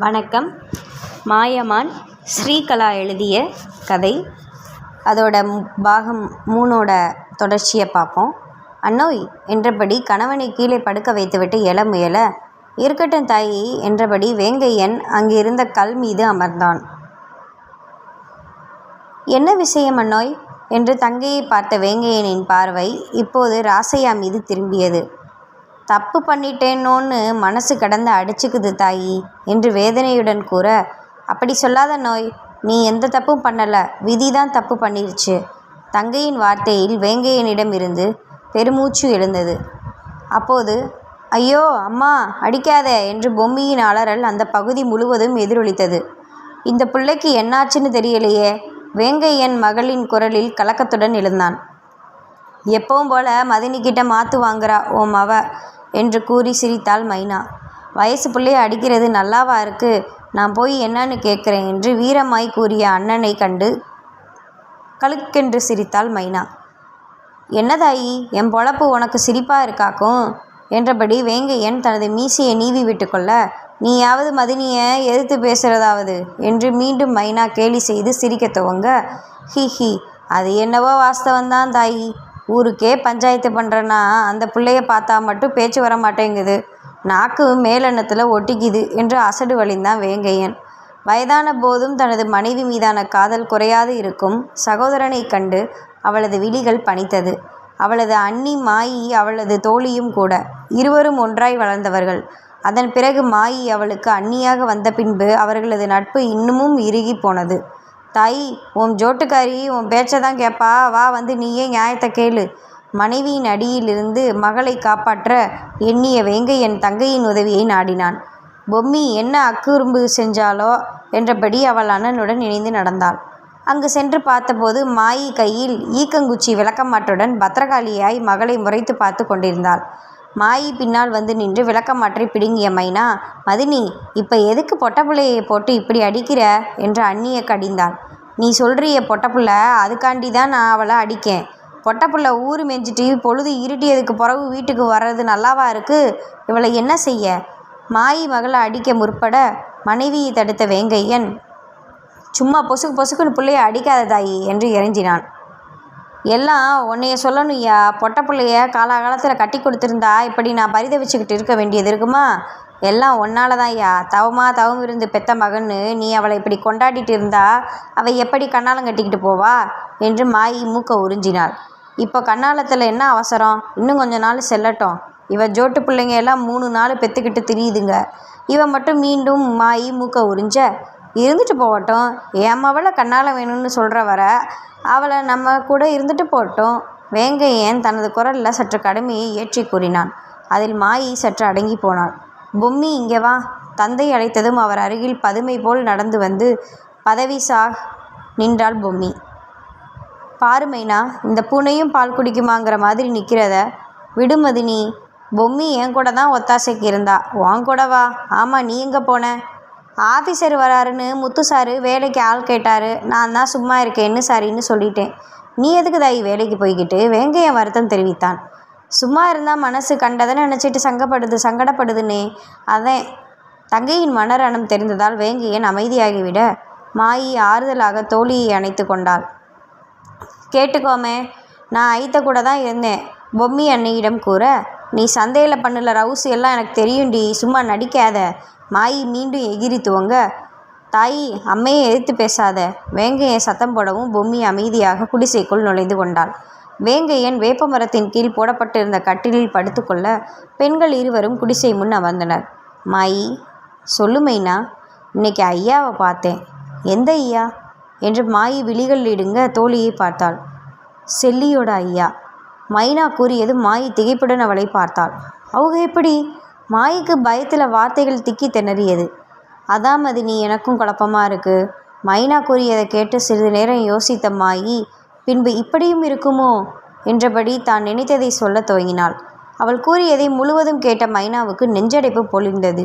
வணக்கம். மாயமான் ஸ்ரீகலா எழுதிய கதை. அதோட பாகம் 3ஓட தொடர்ச்சியை பார்ப்போம். அண்ணோய் என்றபடி கணவனை கீழே படுக்க வைத்துவிட்டு எழ முயல, இருக்கட்டும் தாயி என்றபடி வேங்கையன் அங்கிருந்த கல் மீது அமர்ந்தான். என்ன விஷயம் அண்ணோய் என்று தங்கையை பார்த்த வேங்கையனின் பார்வை இப்போது ராசையா மீது திரும்பியது. தப்பு பண்ணிட்டேனோன்னு மனசு கடந்து அடிச்சுக்குது தாயி என்று வேதனையுடன் கூற, அப்படி சொல்லாத நோய், நீ எந்த தப்பும் பண்ணலை, விதிதான் தப்பு பண்ணிருச்சு. தங்கையின் வார்த்தையில் வேங்கையனிடம் இருந்து பெருமூச்சு எழுந்தது. அப்போது ஐயோ அம்மா அடிக்காத என்று பொம்மியின் அலறல் அந்த பகுதி முழுவதும் எதிரொலித்தது. இந்த பிள்ளைக்கு என்னாச்சுன்னு தெரியலையே. வேங்கையன் மகளின் குரலில் கலக்கத்துடன் எழுந்தான். எப்பவும் போல மதினிக்கிட்ட மாத்து வாங்குறா ஓ மவ என்று கூறி சிரித்தாள் மைனா. வயசு பிள்ளைய அடிக்கிறது நல்லாவா இருக்கு, நான் போய் என்னன்னு கேட்குறேன் என்று வீரமாய் கூறிய அண்ணனை கண்டு கழுக்கென்று சிரித்தாள் மைனா. என்னதாயி, என் பொழப்பு உனக்கு சிரிப்பாக இருக்காக்கும் என்றபடி வேங்கையன் தனது மீசையை நீவி விட்டு கொள்ள, நீயாவது மதினியை எதிர்த்து பேசுகிறதாவது என்று மீண்டும் மைனா கேலி செய்து சிரிக்க துவங்க, ஹி அது என்னவோ வாஸ்தவந்தான் தாயி, ஊருக்கே பஞ்சாயத்து பண்ணுறேன்னா அந்த பிள்ளைய பார்த்தா மட்டும் பேச்சு வர மாட்டேங்குது, நாக்கு மேலெண்ணத்தில் ஒட்டிக்குது என்று அசடு வழிந்தான் வேங்கையன். வயதான போதும் தனது மனைவி மீதான காதல் குறையாது இருக்கும் சகோதரனை கண்டு அவளது விழிகள் பனித்தது. அவளது அண்ணி மாயி அவளது தோழியும் கூட. இருவரும் ஒன்றாய் வளர்ந்தவர்கள். அதன் பிறகு மாயி அவளுக்கு அண்ணியாக வந்த பின்பு அவர்களது நட்பு இன்னமும் இறுகி போனது. தாயி, உன் ஜோட்டுக்காரி உன் பேச்சை தான் கேட்பா, வா வந்து நீயே நியாயத்தை கேளு. மனைவியின் அடியிலிருந்து மகளை காப்பாற்ற எண்ணிய வேங்கையன் தங்கையின் உதவியை நாடினான். பொம்மி என்ன அக்குறும்பு செஞ்சாலோ என்றபடி அவள் அண்ணனுடன் இணைந்து நடந்தாள். அங்கு சென்று பார்த்தபோது மாயி கையில் ஈக்கங்குச்சி விளக்கமாற்றுடன் பத்திரகாளியாய் மகளை முறைத்து பார்த்து கொண்டிருந்தாள். மாயி பின்னால் வந்து நின்று விளக்கமாற்றை பிடுங்கிய மைனா, மதினி இப்போ எதுக்கு பொட்டப்புள்ளையை போட்டு இப்படி அடிக்கிற என்று அண்ணியை கடிந்தாள். நீ சொல்கிறிய பொட்டப்புள்ள, அதுக்காண்டி தான் நான் அவளை அடிக்கேன். பொட்டப்புள்ள ஊர் மெஞ்சிட்டு பொழுது இருட்டியதுக்கு பிறகு வீட்டுக்கு வர்றது நல்லாவா இருக்கு, இவளை என்ன செய்ய? மாயி மகளை அடிக்க முற்பட மனைவியை தடுத்த வேங்கையன், சும்மா பொசுக்குன்னு பிள்ளைய அடிக்காத தாயி என்று இறைஞ்சினான். எல்லாம் உன்னைய சொல்லணும்யா, பொட்ட பிள்ளைய காலாகாலத்தில் கட்டி கொடுத்துருந்தா இப்படி நான் பரிதவிச்சுக்கிட்டு இருக்க வேண்டியது இருக்குமா? எல்லாம் ஒன்னால தான் ஐயா, தவம் இருந்து பெத்த மகன்னு நீ அவளை இப்படி கொண்டாடிட்டு இருந்தா அவள் எப்படி கண்ணாலம் கட்டிக்கிட்டு போவா என்று மாயி மூக்க உறிஞ்சினாள். இப்போ கண்ணாலத்தில் என்ன அவசரம், இன்னும் கொஞ்ச நாள் செல்லட்டும். இவ ஜோட்டு பிள்ளைங்க எல்லாம் 3 நாள் பெற்றுக்கிட்டு திரியுதுங்க. இவன் மட்டும் மீண்டும் மாயி மூக்க உறிஞ்ச, இருந்துட்டு போகட்டும், என் மவளை கண்ணாலம் வேணும்னு சொல்கிற வர அவளை நம்ம கூட இருந்துட்டு போகட்டும். வேங்கையன் தனது குரலில் சற்று கடுமையை ஏற்றி கூறினான். அதில் மாயி சற்று அடங்கி போனாள். பொம்மி இங்கே வா. தந்தை அழைத்ததும் அவர் அருகில் பதுமை போல் நடந்து வந்து பதவி நின்றாள் பொம்மி. பாருமைனா, இந்த பூனையும் பால் குடிக்குமாங்கிற மாதிரி நிற்கிறத விடுமதினி. பொம்மி என் கூட தான் ஒத்தாசைக்கு இருந்தா, உன் கூட வா. ஆமாம், நீ எங்கே போன? ஆஃபீஸர் வராருன்னு முத்து சாரு வேலைக்கு ஆள் கேட்டார், நான் தான் சும்மா இருக்கேன்னு சரின்னு சொல்லிட்டேன். நீ எதுக்கு தாயி வேலைக்கு போய்கிட்டு? வேங்கையன் வருத்தம் தெரிவித்தான். சும்மா இருந்தால் மனசு கண்டதை நினச்சிட்டு சங்கடப்படுதுன்னே. அதான். தங்கையின் மனரணம் தெரிந்ததால் வேங்கையன் அமைதியாகிவிட மாயி ஆறுதலாக தோழியை அணைத்து கொண்டாள். கேட்டுக்கோமே, நான் ஐத்த கூட தான் இருந்தேன் பொம்மி அன்னையிடம் கூற, நீ சந்தையில் பண்ணல ரவுஸ் எல்லாம் எனக்கு தெரியும்டி, சும்மா நடிக்காத. மாயி மீண்டும் எகிரி துவங்க, தாயி அம்மையை எதிர்த்து பேசாத. வேங்கையன் சத்தம் போடவும் பொம்மி அமைதியாக குடிசைக்குள் நுழைந்து கொண்டாள். வேங்கையன் வேப்ப மரத்தின் கீழ் போடப்பட்டிருந்த கட்டிலில் படுத்துக்கொள்ள பெண்கள் இருவரும் குடிசை முன் அமர்ந்தனர். மாயி, சொல்லுமைனா, இன்னைக்கு ஐயாவை பார்த்தேன். எந்த ஐயா என்று மாயி விழிகள் இடுங்க தோழியை பார்த்தாள். செல்லியோட ஐயா. மைனா கூறியது மாயி திகைப்புடன் அவளை பார்த்தாள். அவங்க எப்படி? மாயிக்கு பயத்தில் வார்த்தைகள் திக்கி திணறியது. அதான் மதினி, எனக்கும் குழப்பமாக இருக்குது. மைனா கூறியதை கேட்டு சிறிது நேரம் யோசித்த மாயி பின்பு இப்படியும் இருக்குமோ என்றபடி தான் நினைத்ததை சொல்ல துவங்கினாள். அவள் கூறியதை முழுவதும் கேட்ட மைனாவுக்கு நெஞ்சடைப்பு பொழிந்தது.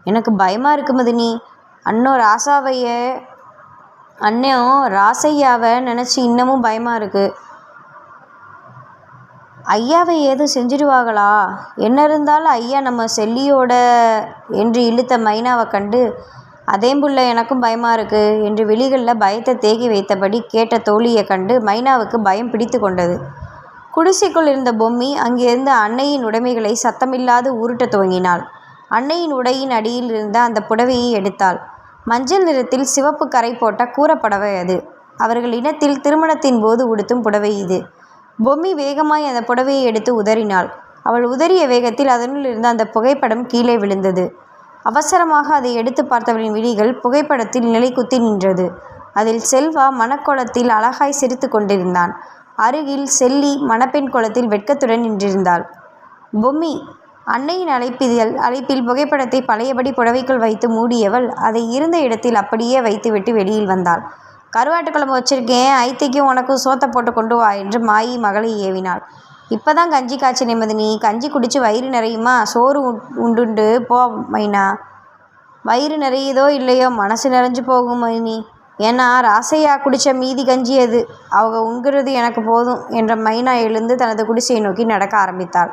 எனக்கு பயமாக இருக்கு மதினி. அண்ணோ ராசையாவை நினச்சி இன்னமும் பயமாக இருக்குது. ஐயாவை ஏதும் செஞ்சிடுவாங்களா? என்ன இருந்தாலும் ஐயா நம்ம செல்லியோட என்று இழுத்த மைனாவை கண்டு அதேம்புள்ள எனக்கும் பயமாக இருக்கு என்று விழிகளில் பயத்தை தேக்கி வைத்தபடி கேட்ட தோழியை கண்டு மைனாவுக்கு பயம் பிடித்து கொண்டது. குடிசைக்குள் இருந்த பொம்மி அங்கிருந்த அன்னையின் உடைமைகளை சத்தமில்லாது உருட்ட துவங்கினாள். அன்னையின் உடையின் அடியில் இருந்த அந்த புடவையை எடுத்தாள். மஞ்சள் நிறத்தில் சிவப்பு கரை போட்ட கூறப்படவை அது. அவர்கள் இனத்தில் திருமணத்தின் போது உடுத்தும் புடவை இது. பொம்மி வேகமாய் அந்த புடவையை எடுத்து உதறினாள். அவள் உதறிய வேகத்தில் அதனுள் இருந்த அந்த புகைப்படம் கீழே விழுந்தது. அவசரமாக அதை எடுத்து பார்த்தவளின் விழிகள் புகைப்படத்தில் நிலை குத்தி நின்றது. அதில் செல்வா மணக்கோலத்தில் அழகாய் சிரித்து கொண்டிருந்தான். அருகில் செல்லி மணப்பெண் கோலத்தில் வெட்கத்துடன் நின்றிருந்தாள். பொம்மி அன்னையின் அழைப்பில் புகைப்படத்தை பழையபடி புடவைக்குள் வைத்து மூடியவள் அதை இருந்த இடத்தில் அப்படியே வைத்துவிட்டு வெளியில் வந்தாள். கருவாட்டு குழம்பு வச்சிருக்கேன், ஐத்தைக்கும் உனக்கும் சோத்தை போட்டு கொண்டு வா என்று மாயி மகளை ஏவினாள். இப்போதான் கஞ்சி காய்ச்சி நிம்மதினி, கஞ்சி குடிச்சு வயிறு நிறையுமா? சோறு உண்டுண்டு போ மைனா. வயிறு நிறையுதோ இல்லையோ மனசு நிறைஞ்சு போகும் மைனி. ஏன்னா ராசையா குடித்த மீதி கஞ்சி அது, அவங்க உண்கிறது எனக்கு போதும் என்ற மைனா எழுந்து தனது குடிசையை நோக்கி நடக்க ஆரம்பித்தாள்.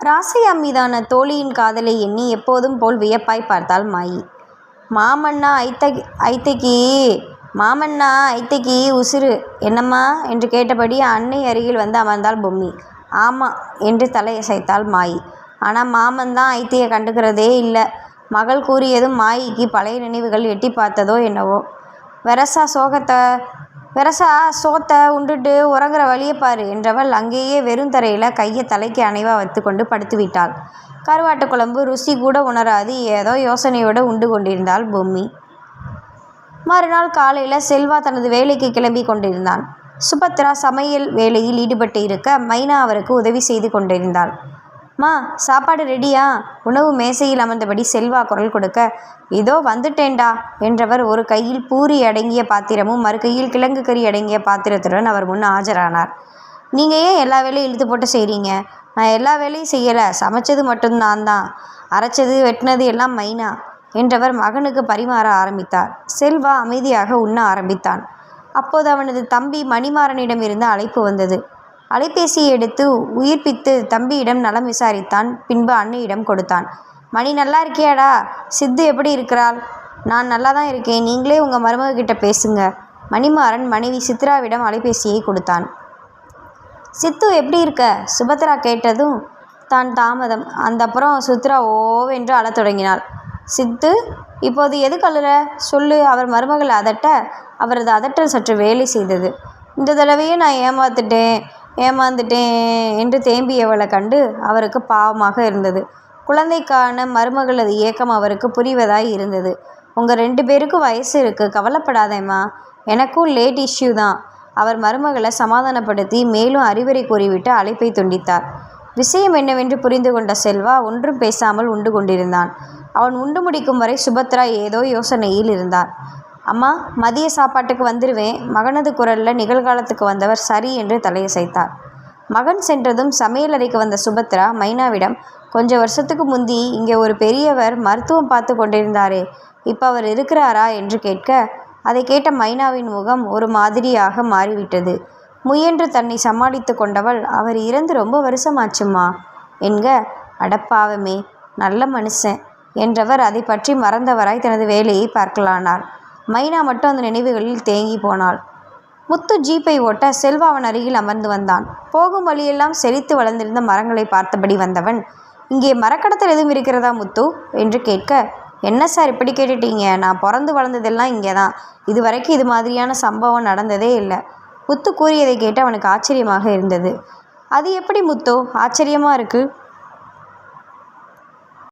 ராசையா மீதான தோழியின் காதலை எண்ணி எப்போதும் போல் வியப்பாய் பார்த்தாள் மாயி. மாமன்னா ஐத்தைக்கு உசுறு என்னம்மா என்று கேட்டபடி அன்னை அருகில் வந்து அமர்ந்தாள் பொம்மி. ஆமாம் என்று தலையசைத்தாள் மாயி. ஆனால் மாமன் தான் ஐத்தையை கண்டுக்கிறதே இல்லை. மகள் கூறியதும் மாயிக்கு பழைய நினைவுகள் எட்டி பார்த்ததோ என்னவோ. வெரசா சோத்தை உண்டுட்டு உறங்குற வழியை பாரு என்றவள் அங்கேயே வெறும் தரையில் கையை தலைக்கு அணைவா வைத்து கொண்டு படுத்து விட்டாள். கருவாட்டு குழம்பு ருசி கூட உணராது ஏதோ யோசனையோடு உண்டு கொண்டிருந்தாள் பொம்மி. மறுநாள் காலையில் செல்வா தனது வேலைக்கு கிளம்பி கொண்டிருந்தான். சுபத்ரா சமையல் வேலையில் ஈடுபட்டு இருக்க மைனா அவருக்கு உதவி செய்து கொண்டிருந்தாள். மா, சாப்பாடு ரெடியா? உணவு மேசையில் அமர்ந்தபடி செல்வா குரல் கொடுக்க, இதோ வந்துட்டேன்டா என்றவர் ஒரு கையில் பூரி அடங்கிய பாத்திரமும் மறு கையில் கிழங்கு கறி அடங்கிய பாத்திரத்துடன் அவர் முன் ஆஜரானார். நீங்கள் ஏன் எல்லா வேலையும் இழுத்து போட்டு செய்கிறீங்க? நான் எல்லா வேலையும் செய்யலை, சமைச்சது மட்டும் நான் தான், அரைச்சது வெட்டினது எல்லாம் மைனா என்றவர் மகனுக்கு பரிமாற ஆரம்பித்தார். செல்வா அமைதியாக உண்ண ஆரம்பித்தான். அப்போது அவனது தம்பி மணிமாறனிடம் இருந்து அழைப்பு வந்தது. அலைபேசியை எடுத்து உயிர்ப்பித்து தம்பியிடம் நலம் விசாரித்தான். பின்பு அன்னையிடம் கொடுத்தான். மணி, நல்லா இருக்கியாடா? சித்து எப்படி இருக்கிறாள்? நான் நல்லா தான் இருக்கேன், நீங்களே உங்கள் மருமகிட்ட பேசுங்க. மணிமாறன் மனைவி சித்ராவிடம் அலைபேசியை கொடுத்தான். சித்து எப்படி இருக்க? சுபத்ரா கேட்டதும் தான் தாமதம். அப்புறம் சித்ரா ஓவென்று அழத் தொடங்கினாள். சித்து, இப்போது எது கல்லுற சொல்லு. அவர் மருமகள் அதட்ட அவரது அதட்டல் சற்று வேலை செய்தது. இந்த தடவையும் நான் ஏமாந்துட்டேன் என்று தேம்பியவளை கண்டு அவருக்கு பாவமாக இருந்தது. குழந்தைக்கான மருமகளது ஏக்கம் அவருக்கு புரிவதாய் இருந்தது. உங்கள் 2 பேருக்கும் வயசு இருக்குது, கவலைப்படாதேம்மா, எனக்கும் லேட் இஷ்யூ தான். அவர் மருமகளை சமாதானப்படுத்தி மேலும் அறிவுரை கூறிவிட்டு அழைப்பை துண்டித்தார். விஷயம் என்னவென்று புரிந்து கொண்ட செல்வா ஒன்றும் பேசாமல் உண்டு கொண்டிருந்தான். அவன் உண்டு முடிக்கும் வரை சுபத்ரா ஏதோ யோசனையில் இருந்தார். அம்மா, மதிய சாப்பாட்டுக்கு வந்துடுவேன். மகனது குரலில் நிகழ்காலத்துக்கு வந்தவர் சரி என்று தலையசைத்தார். மகன் சென்றதும் சமையலறைக்கு வந்த சுபத்ரா மைனாவிடம், கொஞ்சம் வருஷத்துக்கு முந்தி இங்கே ஒரு பெரியவர் மருத்துவம் பார்த்து கொண்டிருந்தாரே, இப்போ அவர் இருக்கிறாரா என்று கேட்க, அதை கேட்ட மைனாவின் முகம் ஒரு மாதிரியாக மாறிவிட்டது. முயன்று தன்னை சமாளித்து கொண்டவள், அவர் இறந்து ரொம்ப வருஷமாச்சும்மா என்க, அடப்பாவமே, நல்ல மனுஷன் என்றவர் அதை பற்றி மறந்தவராய் தனது வேலையை பார்க்கலானார். மைனா மட்டும் அந்த நினைவுகளில் தேங்கி போனாள். முத்து ஜீப்பை ஓட்ட செல்வா அவன் அருகில் அமர்ந்து வந்தான். போகும் வழியெல்லாம் செழித்து வளர்ந்திருந்த மரங்களை பார்த்தபடி வந்தவன், இங்கே மரக்கடத்தல் எதுவும் இருக்கிறதா முத்து என்று கேட்க, என்ன சார் இப்படி கேட்டுட்டீங்க? நான் பிறந்து வளர்ந்ததெல்லாம் இங்கே தான், இது வரைக்கும் இது மாதிரியான சம்பவம் நடந்ததே இல்லை. முத்து கூறியதை கேட்டு அவனுக்கு ஆச்சரியமாக இருந்தது. அது எப்படி முத்து ஆச்சரியமாக இருக்குது?